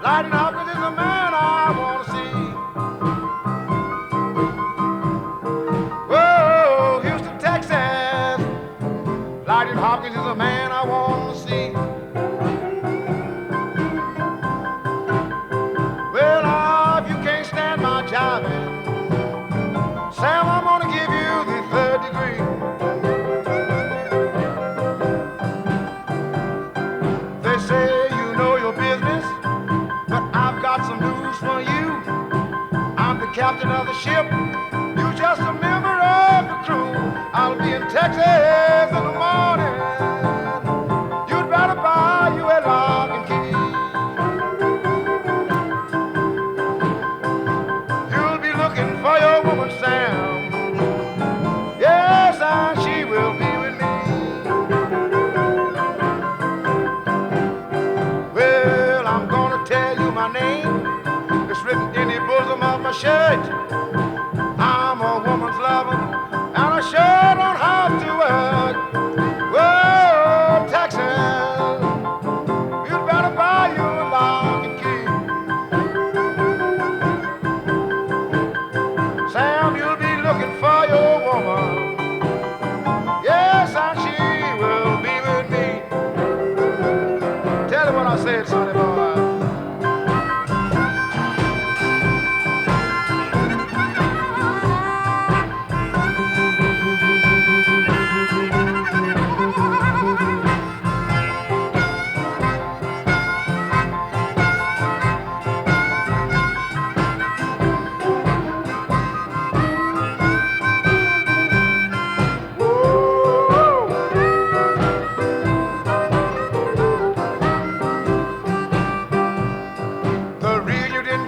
Lightning Hopkins is a man I want to see. Whoa, Houston, Texas. Lightning Hopkins is a man I want to see. Well, if you can't stand my jiving, Sam, I'm gonna give you the third degree. They say you know your business, but I've got some news for you. I'm the captain of the ship, you just a member of the crew. I'll be in Texas in the morning. You'd better buy you a lock and key. You'll be looking for your woman, Sam. Yes, and she will be with me. Well, I'm gonna tell you my name. It's written in the bosom of my shirt. I'm a woman's lover, and I sure don't have to work. Whoa, Texas, you'd better buy you a lock and key. Sam, you'll be looking for your woman. Yes, and she will be with me. Tell her what I said, sonny boy.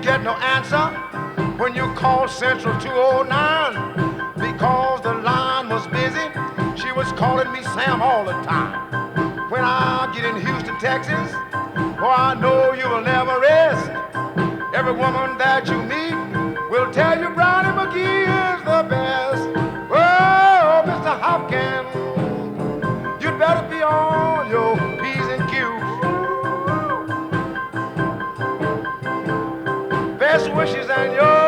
Get no answer when you called Central 209 because the line was busy. She was calling me Sam all the time. When I get in Houston, Texas, oh, I know you will never rest. Every woman that you meet will tell you Brownie McGee is the best. Oh, Mr. Hopkins, you'd better be on your P's and Q's. Best wishes and your